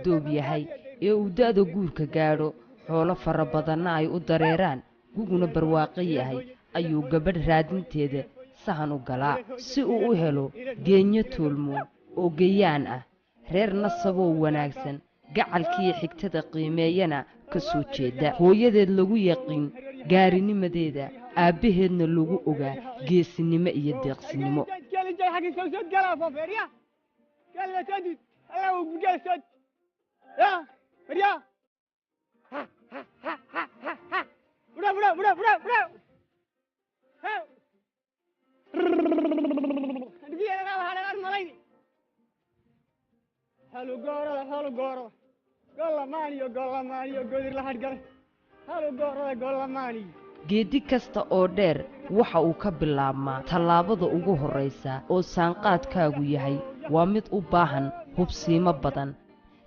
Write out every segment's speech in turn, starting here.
doob yahay ee uu da'da guurka gaadho xoolo fara badanna ay u dareeraan guguna barwaaqo yahay ayuu gabadh raadinteeda sahan u galaa si uu u helo geenyo tuulmoon oo geyaan ah reer nasaboo wanaagsan gacalkiiyo xigtada qiimeeyana ka soo jeeda hooyadeed lagu yaqiin gaarinimadeeda aabbaheedna lagu ogaa geesinimo iyo deeqsinimo geedi kasta oo dheer waxa uu ka bilaabmaa tallaabada ugu horraysa oo saanqaadkaagu yahay waa mid u baahan hubsiimo badan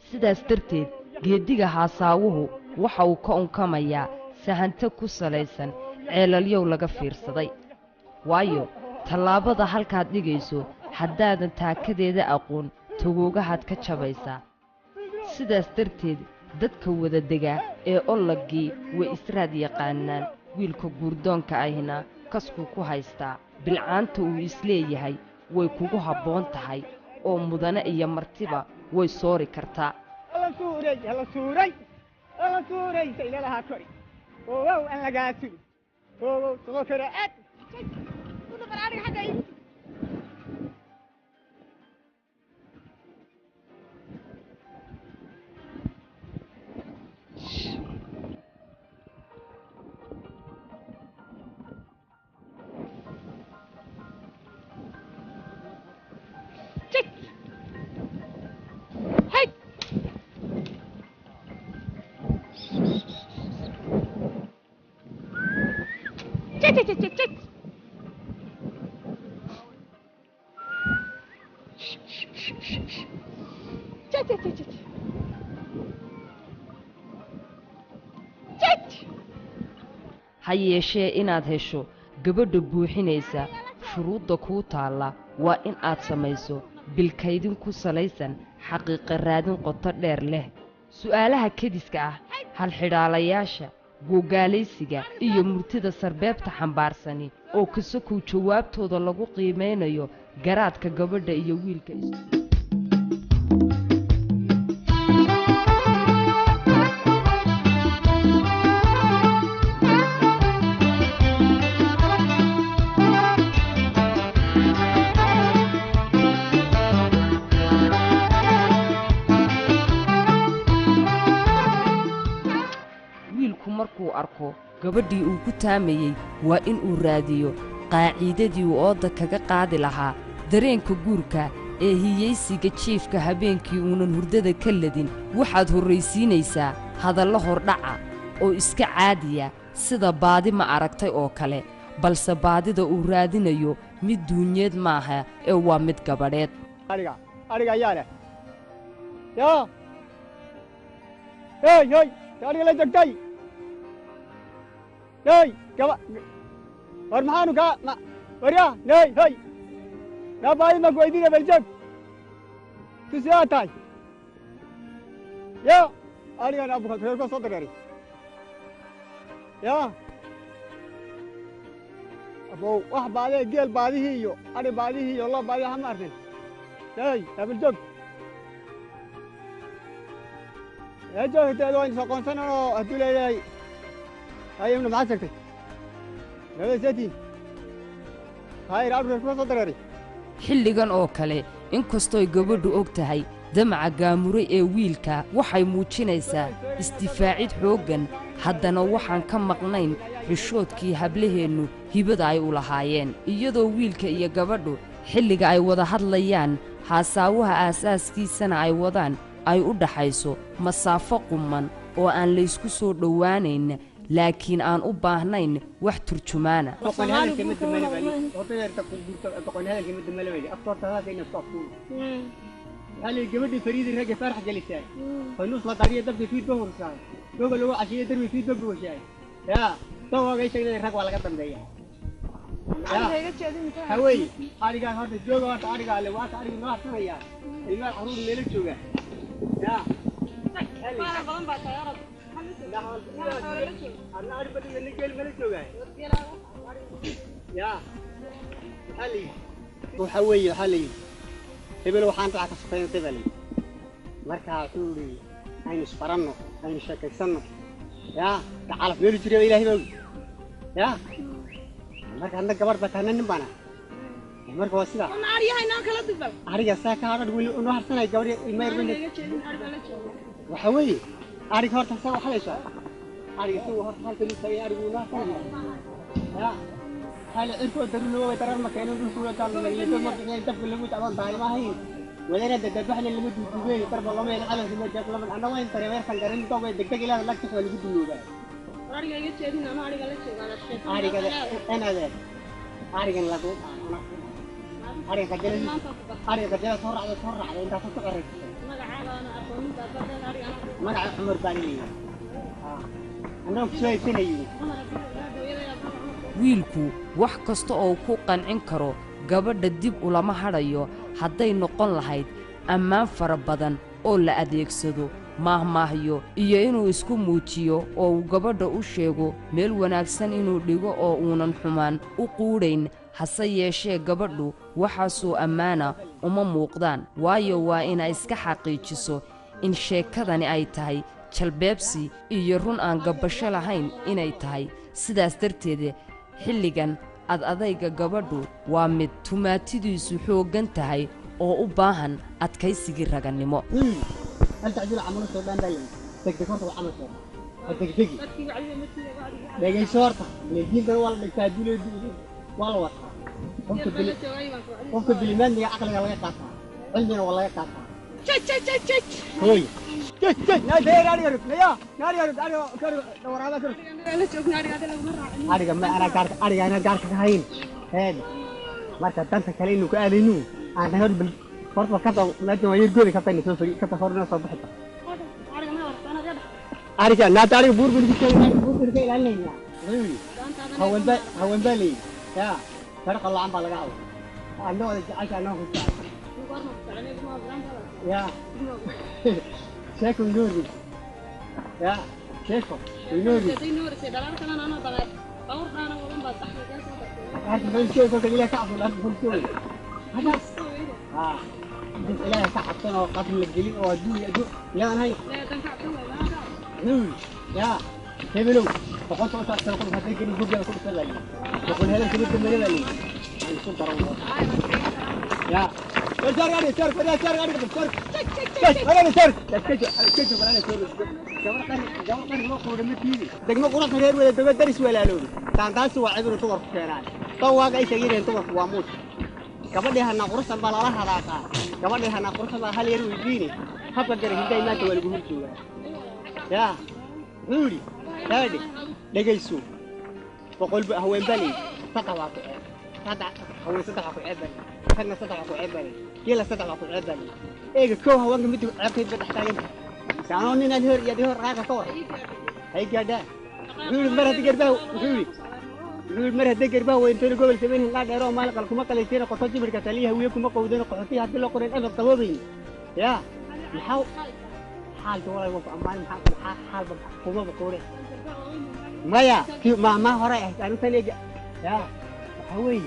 sidaas darteed geediga haasaawuhu waxa uu ka unkamayaa sahanto ku salaysan ceelalyow laga fiirsaday waayo tallaabada halkaad dhigayso haddaadan taakadeeda aqoon tagoogahaad ka jabaysaa sidaas darteed dadka wada degaa ee ollagii way israad yaqaanaan wiilka guurdoonka ahina kaskuu ku haystaa bilcaanta uu isleeyahay way kugu habboon tahay oo mudane iyo martiba way soori kartaa ha yeeshee inaad hesho gabadha buuxinaysa shuruudda kuu taalla waa in aad samayso bilkaydin ku salaysan xaqiiqa raadin qoto dheer leh su'aalaha kediska ah halxidhaalayaasha googaalaysiga iyo murtida sarbeebta xambaarsani oo kasokow jawaabtooda lagu qiimaynayo garaadka gabadha iyo wiilka markuu arko gabadhii uu ku taamayey waa in uu raadiyo qaaciidadii uu ooda kaga qaadi lahaa dareenka guurka ee hiyaysiga jiifka habeenkii uunan hurdada ka ladin waxaad horraysiinaysaa hadallo hordhaca oo iska caadiya sida baadi ma aragtay oo kale balse baadida uu raadinayo mid duunyeed maaha ee waa mid gabadheed ariga ayaa leh yaa hey ariga la jagtay hey gaba war maxaanu ka warya hey yaa baadi ma goydina baljag tusiyaa tahay yaa arigan abuka reer ko soo dareeray yaa abo wax baadee geel baadihii iyo ari baadihii iyo lo baadihi ma arkin hey baljag yaa joogteed waan soo qoonsanoo hadduu leeyahay ayayna maxaad sheegtay nabaseetiin hayr abreer kuma soo dareeray xilligan oo kale inkastooy gabadhu og tahay damaca gaamuray ee wiilka waxay muujinaysaa isdifaacid xooggan haddana waxaan ka maqnayn xishoodkii hablaheennu hibada ay u lahaayeen iyadoo wiilka iyo gabadhu xilliga ay wada hadlayaan haasaawaha aasaaskiisana ay wadaan ay u dhaxayso masaafo qumman oo aan laysku soo dhowaanayn laakiin aan u baahnayn wax turjumaana هل جبدي فريد الرجل فرح جلساي فنوص لطريقة دبي في الدهور ساي دوغ لو عشية دربي في دبي وشاي يا تو جاي شيء الرجل ولا قدام ده يا هوي أرجع هذا جوجا أرجع اللي واس أرجع ما أسمع يا إذا حروب الليل جوجا يا وحوي حلي هبل وحان طلع كسفين تبلي مركا عطولي أين سفرنا أين شكيسنا يا تعرف ميلو تري إلهي بقول يا مركا عندك كبر بتهنن نبنا مركا وسيلة أنا أريها هنا كلا تبغى أريها ساكا هذا تقول إنه حسنا يجوري ما يربي وحوي أريك هرت سوا حليشة أريك سوا هرت حلت اللي سيء أرجونا يا هلا إركو تقولوا ترى المكان الرسول تعالى اللي يقول مرة يتفق اللي متعبان تعالى ما هي ولا ندى دبحنا اللي متجوبين ترى والله ما يلعب في المجال لما أنا وين ترى وين خلنا نتوقع دقيقة لا لا تسوي اللي بدو له أريها يجتهدين أنا أريها لا شيء على الشيء أريها أنا ذا أريها لا تقول أريها كجلس أريها كجلس صور على أنت تصور ما قاعد أنا أقول أنت أبدا أريها ما قاعد عمر باني أنا شوي سنين wiilku wax kasta oo ku qancin karo gabadha dib ulama hadhayo hadday noqon lahayd ammaan fara badan oo la adeegsado maahmaahyo iyo inuu isku muujiyo oo uu gabadha u sheego meel wanaagsan inuu dhigo oo uunan xumaan u quudhayn hase yeeshee gabadhu waxaasoo ammaana uma muuqdaan waayo waa inay iska xaqiijiso in sheekadani ay tahay jalbeebsi iyo run aan gabbasho lahayn inay tahay sidaas darteed xilligan adayga gabadhu waa mid tumaatidiisu xooggan tahay oo u baahan adkaysigii ragannimo أنت عجول عمل سودان دايم تكتكرت وعمل سودان تكتكي لقي صورته لقين ده والله تاجول والله وقت ممكن بالإيمان يا عقلك الله يقطع علمنا والله يقطع هوي نادي نادي يرد نادي يرد كر دور هذا كر أنا قارك هين هذا ما تنسى كلامه كأنه أنا هرب فرصة كذا لكن ما يرجوني كذا نسوي كذا فرنا صباح أرجع لا تعرف بور بالكي لاني هون بالي يا فرق الله عم بالقاو عنده عشان ناخذ يا شكو نوري يا شكو نوري أنا بقول شيء فوق اللي كعب ولا بقول شيء هذا بس إلهي كحطنا وقتل الجليل وأدوه لا أنا هاي يا كيفلو فقلت أصلا تقول هذيك اللي جوجل كل سنة تقول هذا كذي كم مرة لي أنا شو ترى يا شر غادي شر فدا شر غادي شر أنا شر كيف ولا شر جواب كان ما قول متيجي دقيقة قرأ خير ولا تبدرس ولا لون تانتاس وعبر توقف كيران طواق أي شيء توقف واموت gabadhii qurxan baa la hadaaqa gabadhii qurxan baa hal yar u diini habka garahintay maanta wala guur jooga ya ruuri taadi dhageyso boqol haween bali taqawaaqo hada haween saddex ku ceebay kana saddex ku ceebay yela saddex ku ceebay eega koow haweenka mid ceebtay bad xtaagan saano nin aan hor iyo hor raaga ka war hay gaada ruuri marad garbaa ruuri مرة دقر بقى وين تقول قبل سبعين لا ديرو مالك الكم قال يصير قطعة جبر كتاليها وياكم قودين قحطي حتى لو قرن أمر طوابين يا الحو حال دولا يوقف أمان حال بقوم بقوله ما يا كيف ما هو رأي أنا ثاني يا حوي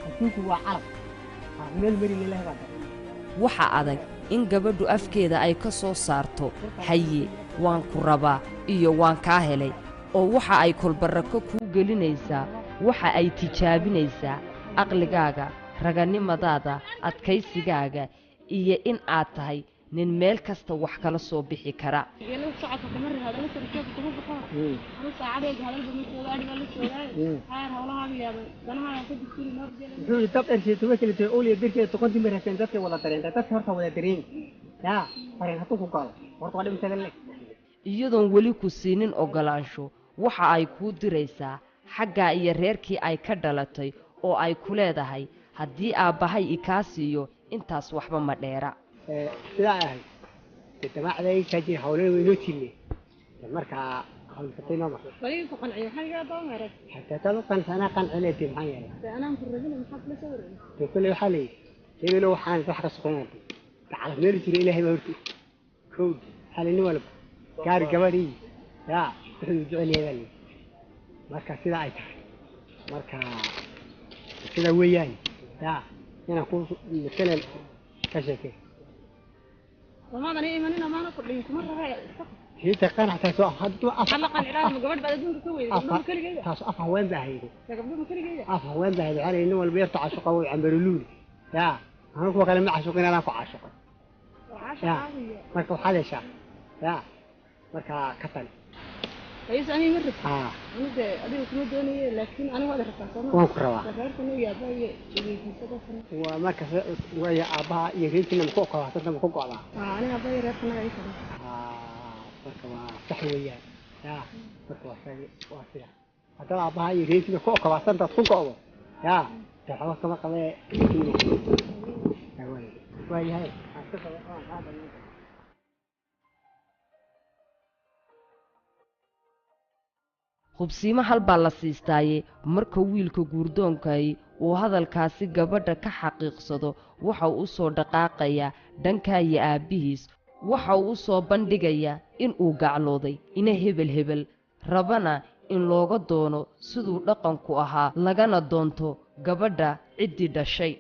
أشوف هو عرب من المري اللي له waxa adag in gabadhu afkeeda ay ka soo saarto haye waan ku rabaa iyo waan ka helay oo waxa ay kolbarako ku gelinaysaa waxa ay tijaabinaysaa aqligaaga raganimadaada adkaysigaaga iyo in aad tahay nin meel kasta wax kala soo bixi kara iyadoon weli ku siinin ogolaansho waxa ay kuu diraysaa xaggaa iyo reerkii ay ka dhalatay oo ay ku leedahay haddii aabbahay ikaa siiyo intaas waxba ma dheera sidaa ahay jamacday ka jir hawlada weynoo jirne markaa hawlsatay noo marka waliin ku qanciyo xagaa doomaray hatta tado qansana qancinaytay maxaa yeelay anaan ku rabin maxaa la soo wareey kulli waxa leeyahay hebelo waxaan wax ka soconay tacal meel jira ilaahay baa horti kood xalini walba gaari gabadhii yaa wuxuu jecel yahay marka sida ay tahay marka sida weeyaan yaa inaan ku misalan ka sheekay وما ظني إيماننا ما نقول لهم كم مرة هي تقنع تسوى هدو حلقا إلى مقابل بعد دون كوي قبل كل جيدة تاس أفهم وين ذاهيد قبل كل جيدة أفهم وين ذاهيد على إنه البيت عاشق أو عمرلول يا أنا كم كلام عاشقين أنا كعاشق يا مركب حدا شاف يا مركب كتل كيس أنا مرة أنا أدي وكم دوني لكن أنا ما أدري كاسون وكروا فكرت إنه يبغى يجي كذا ومركب ويا أبا يريد إنه مكوكا حتى مكوكا على أنا أبغى يركنا أي كذا مركب صحوية يا مركب واسية حتى أبا يريد إنه مكوكا حتى مكوكا يا تحاول كما قال ويا هاي hubsiimo hal baa la siistaaye marka wiilka guurdoonkay uu hadalkaasi gabadha ka xaqiiqsado waxa uu u soo dhaqaaqayaa dhankaa iyo aabbihiis waxa uu u soo bandhigayaa in uu gaclooday ina hebel hebel rabana in looga doono siduu dhaqanku ahaa lagana doonto gabadha ciddii dhashay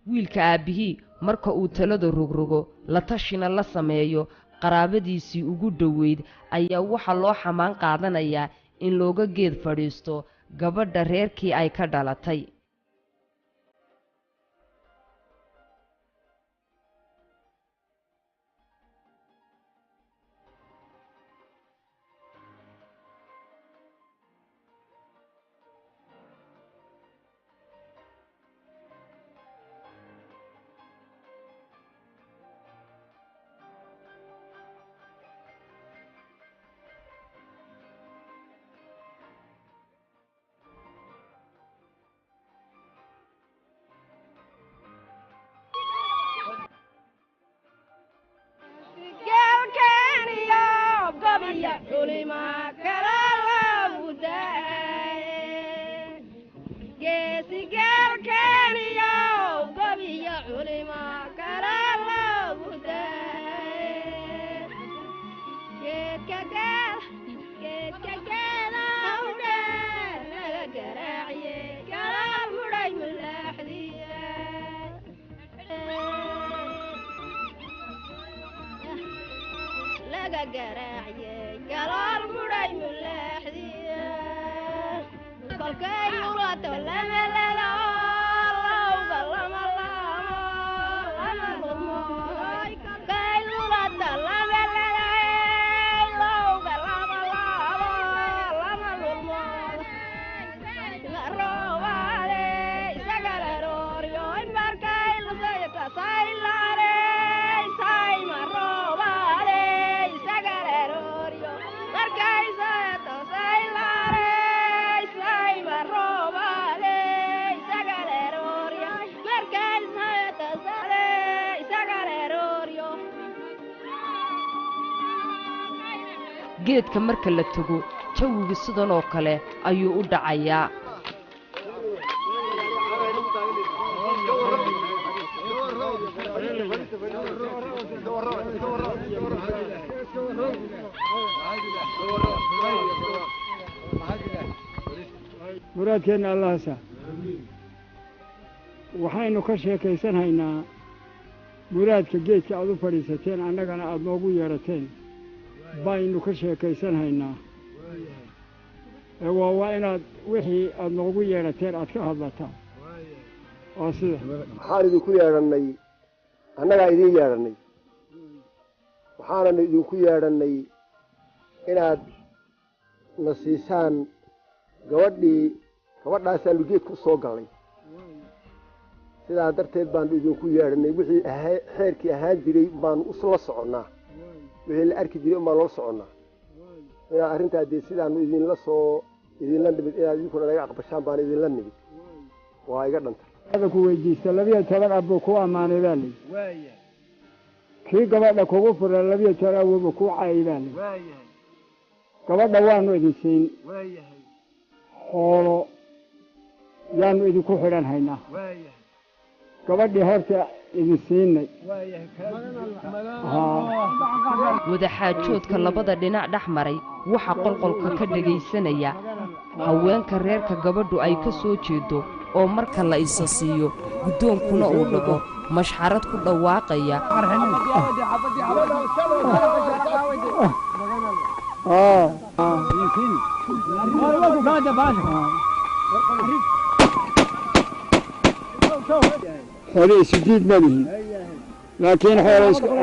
wiilka aabbihii marka uu talada rogrogo la tashina la sameeyo qaraabadiisii ugu dhoweyd ayaa waxaa loo xamaan qaadanayaa in looga geed fadhiisto gabadha reerkii ay ka dhalatay geedka marka la tago jawiga sidan oo kale ayuu u dhacayaa muraadkeena allah sa waxaynu ka sheekaysanaynaa muraadka geedka aad u fadhiisateen annagana aad noogu yeerateen baynu ka sheekaysanaynaa waa inaad wixii aad noogu yeerateen aad ka hadlataan oo sida waxaan idinku yeedhannay annagaa idiin yeedhannay waxaananu idinku yeedhannay inaad na siisaan gabadhaasaanu geedka u soo gallay sidaa darteed baanu idinku yeedhannay wixii xeerkii ahaan jiray baanu usla soconnaa wixii la arki jiray unbaan loola soconnaa inaad arrintaa dee sidaanu idinla nimid inaad idinkuna naga aqbashaan baan idinla nimid waa iga dhantay ada ku weydiista 12 abbo ku amaanay baa lii kii gabadha kugu furay 12 abbo ku caayay baa lii gabadha waanu idin siin xoolo yaanu idinku xidhan haynaa gabadhii horta idin siinay wadaxaajoodka labada dhinac dhex maray waxa qolqolka ka dhegaysanaya haweenka reerka gabadhu ay ka soo jeedo oo marka la isa siiyo guddoonkuna uu dhaco mashxarad ku dhawaaqaya xoolo isdiid ma lihin laakiin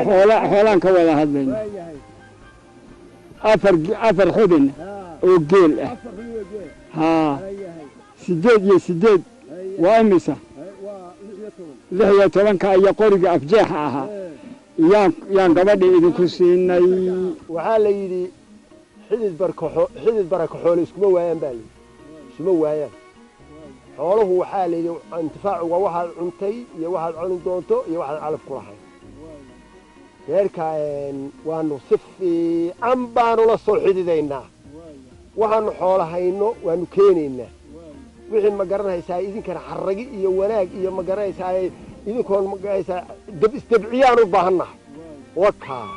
xoolaan ka wada hadlayna afar xubin oo geel ah haa 8 waa imisa 16 iyo qoriga afjeexa ahaa yaan gabadha idinku siinay waxaa la yidhi xidid barako xoolo iskuma waayaan baa layidhi isuma waayaan xooluhu waxaa la yidhi intifaacu waa waxaad cuntay iyo waxaad cuni doonto iyo waxaad calaf ku lahayd reerka waanu si fiican baanu la soo xididaynaa waxaanu xoolo hayno waanu keenaynaa wixii ma garanaysaa idinkana xarragi iyo wanaag iyo ma garanaysaa idinkoon ma garanaysaa isdabciyaan u baahannahay wakaa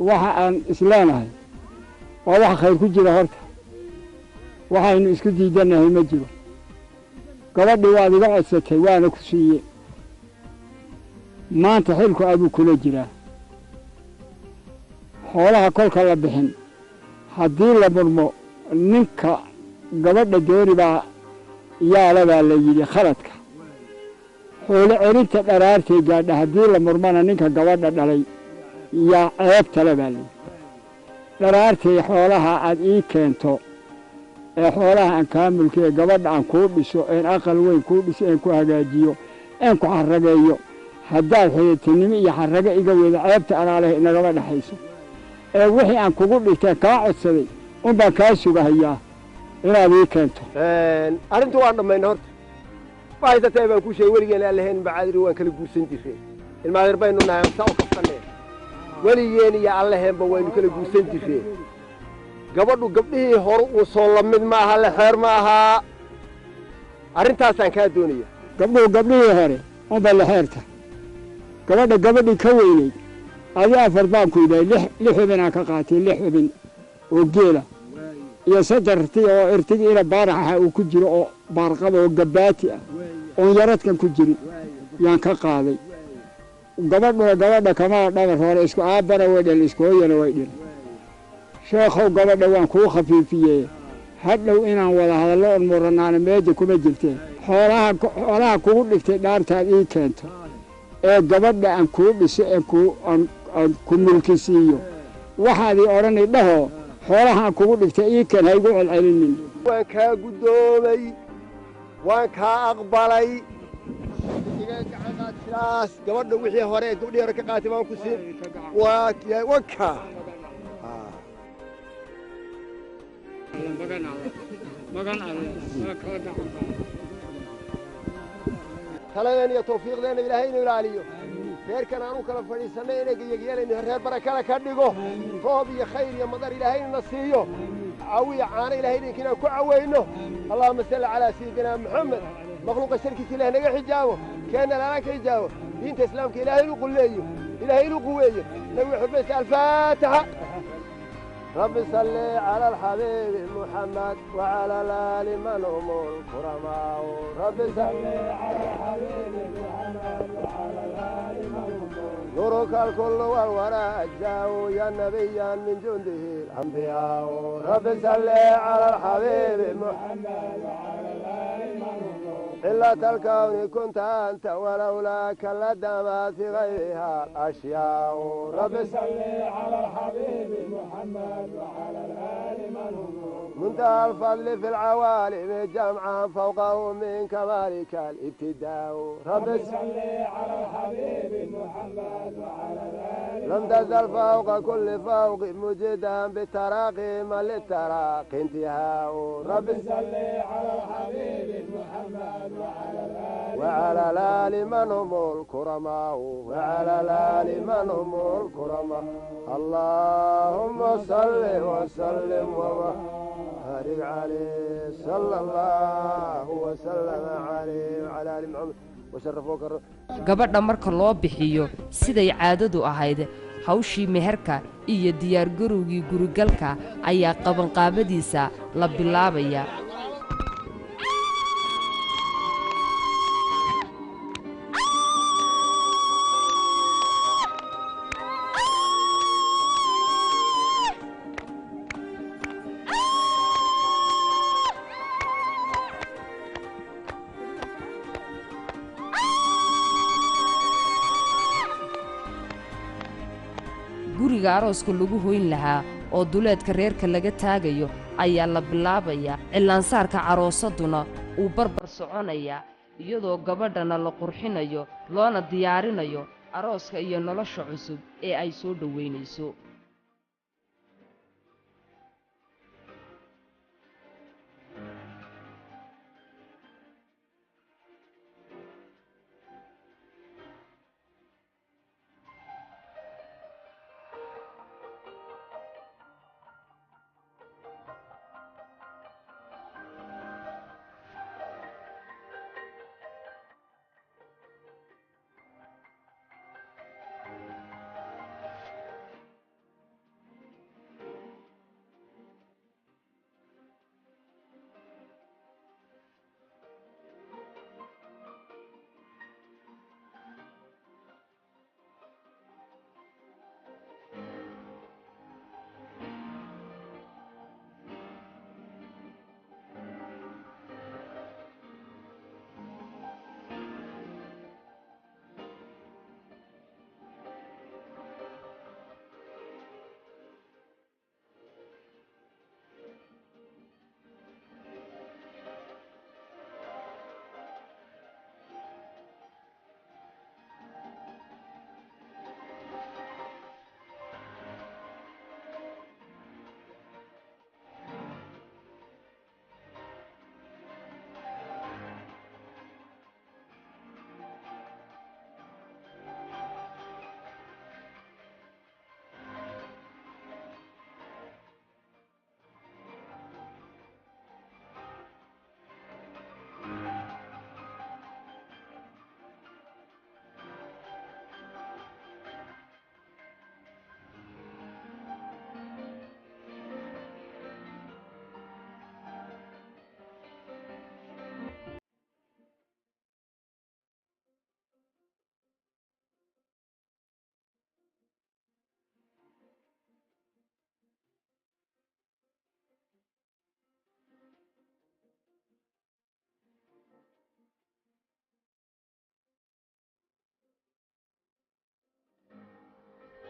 waxa aan isleenahay waa wax khayr ku jira horta waxaynu isku diidanahay ma jiro gabadhii waad iga codsatay waana ku siiyey maanta xilku aduu kula jiraa xoolaha kolka la bixin haddii la murmo ninka gabadha dooni baa yaala baa la yidhi khaladka xoolo celinta dharaartay gaadha haddii la murmana ninka gabadha dhalay yaa ceebtale baa layidhi dharaartay xoolaha aad ii keento ee xoolaha aan kaa mulkiye gabadha aan kuu dhiso een aqal weyn kuu dhiso een ku hagaajiyo een ku xarrageeyo haddaad xiditinimo iyo xarrago iga weyda ceebta anaa leh inagama dhexayso ee wixii aan kugu dhigtay kaa codsaday unbaan kaa sugahayaa inaad ii keento arrintu waan dhammayna horta waxaysatee baan ku sheegay weligeen aan lahayn macaadiri waan kala guursan jirreen ilmaadeer baynu nahay saa u kaftaneen weligeen iyo aan laheenba waynu kala guursan jirreen gabadhu gabdhihii hore uu soo la mid ma aha la xeer ma ahaa arrintaasaan kaa doonaya gabdhuhu gabdhihii hore unba la xeerta gabadha gabadhii ka weynayd adii 4 baan ku yidhahay 6 xubin aan ka qaatay 6 xubin oo geela iyo 3 rti oo irtigi ila baaraxa uu ku jiro oo baarqaba oo gabaati ah oo yaradkan ku jirin yaan ka qaaday gabadha kama dhabar hore isku aabara wadal isku hooyana way dhil sheekhow gabadha waan kuu khafiifiyey hadhow inaan wada hadallo on muranaana meeja kuma jirteen xoolaha kugu dhigtay dhaartaad ii keento ee gabadha aan kuu dhiso ee aan ku mulkisiiyo waxaad ii odhanay dhaho xoolaha aan kugu dhigtay ii keen haygu celcelinin waan kaa guddoomay waan kaa aqbalay sidaas gabadha wixii hore gabdhii hore ka qaatay baan ku siin wakaa taladan iyo tawfiiqdeena ilaahay inuu ilaaliyo reerkan aanu kala fadhiisannay inay gayagyeelayno reer barakada ka dhigo roob iyo khayr iyo madar ilaahayna na siiyo cawiya caano ilahay idinka inaan ku cawayno allahuma salli calaa sayidina maxamed makhluuqa sharkiisa ilaah naga xijaabo keenna lana ka xijaabo diinta islaamka ilaahay inuu qulleeyo ilaahay inuu quweeyo nabi xurmaysa alfaatixa رب صل على الحبيب محمد وعلى الآل من هم الكرماء رب صل على الحبيب محمد وعلى الآل من هم نورك الكل والورى أجزاء يا نبيا من جنده الأنبياء رب صل على الحبيب محمد وعلى الآل من هم إلا الكون كنت أنت ولولاك لدمت في غيرها الأشياء رب صل على الحبيب محمد وعلى الآل من هم منتهى الفضل في العوالم جمعا فوقه من كمالك الابتداء رب صل على الحبيب محمد وعلى آله لم تزل فوق كل فوق مجدا بالتراقي من للتراقي انتهاء رب صل على الحبيب محمد وعلى آل من هم الكرماء وعلى آل من هم الكرماء اللهم صل وسلم وبارك عليه صلى الله وسلم عليه وعلى آل محمد وشرف وكرم. gabadha marka loo bixiyo siday caadadu ahayd hawshii meherka iyo diyaargarowgii gurigalka ayaa qabanqaabadiisa la bilaabaya. guriga arooska lagu hoyn lahaa oo duleedka reerka laga taagayo ayaa la bilaabayaa. cilaansaarka caroosaduna uu barbar soconaya iyadoo gabadhana la qurxinayo loona diyaarinayo arooska iyo nolosha cusub ee ay soo dhoweynayso.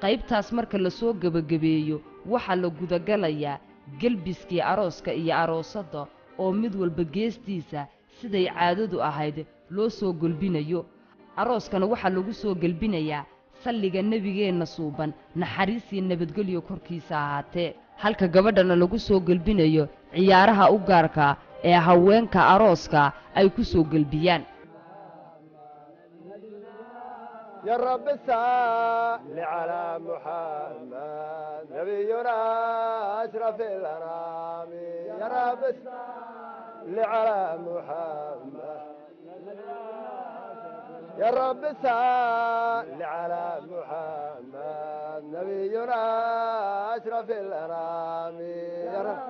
qaybtaas marka la soo gabagabeeyo waxaa la gudagalayaa gelbiskii arooska iyo aroosadda oo mid walba geestiisa siday caadadu ahayd loo soo golbinayo. arooskana waxaa lagu soo gelbinayaa salliga nebigeenna suuban naxariis iyo nabadgelyo korkiisa ahaatee, halka gabadhana lagu soo gelbinayo ciyaaraha u gaarka ee haweenka arooska ay ku soo gelbiyaan. يا رب صل على محمد نبينا أشرف الأنام يا رب صل على محمد يا رب صل على محمد نبينا أشرف الأنام يا رب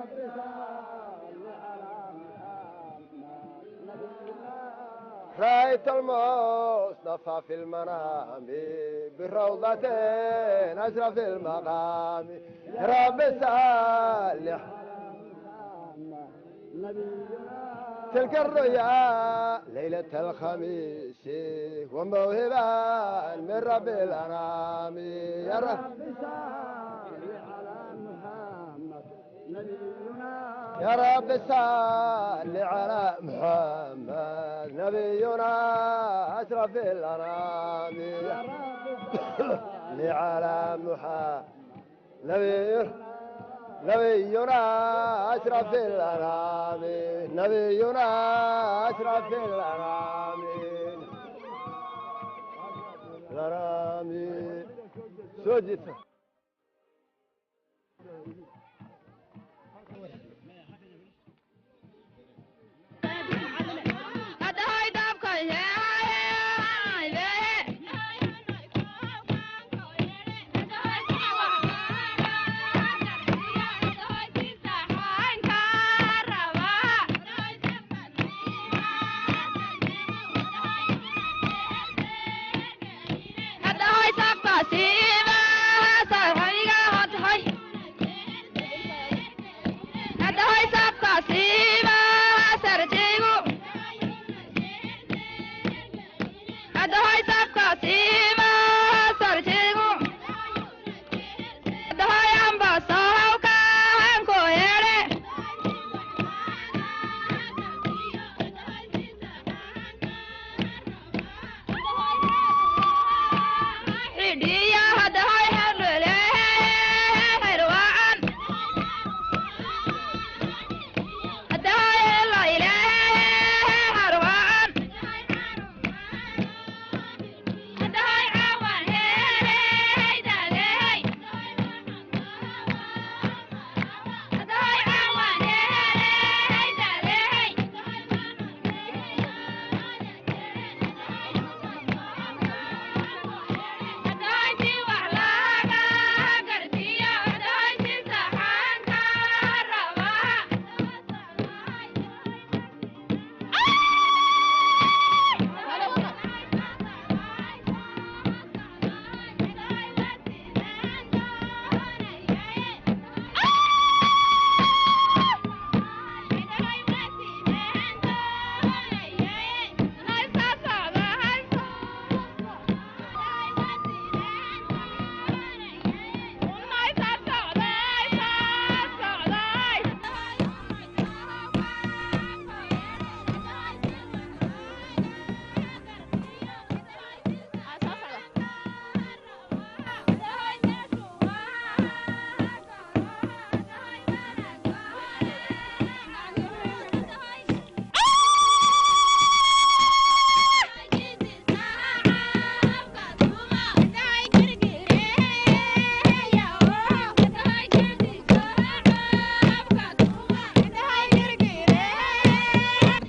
رأيت المصطفى في المنام بروضة أشرف المقام يا رب صل تلك الرؤيا ليلة الخميس وموهبا من رب الأنام يا رب صل على محمد نبينا يا رب صل على محمد نبينا أشرف الأنام يا رب صل على محمد نبينا أشرف الأنام نبينا أشرف الأنام الأنام سجد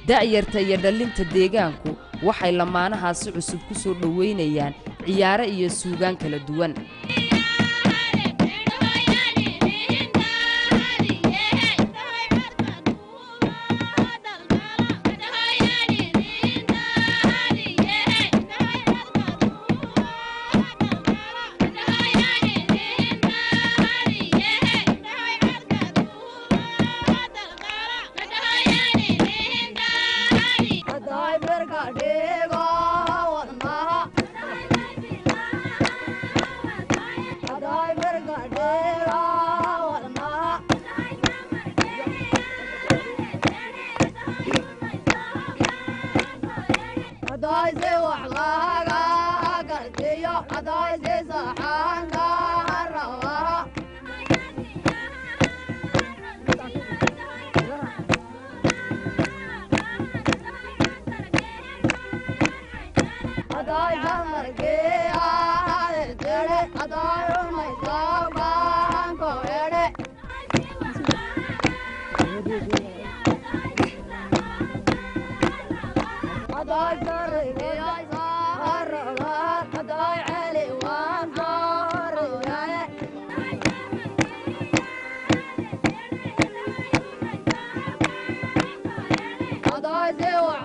da'yarta iyo dhalinta deegaanku waxay lamaanahaasi cusub ku soo dhaweynayaan ciyaaro iyo suugaan kala duwan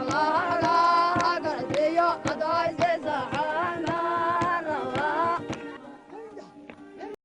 الله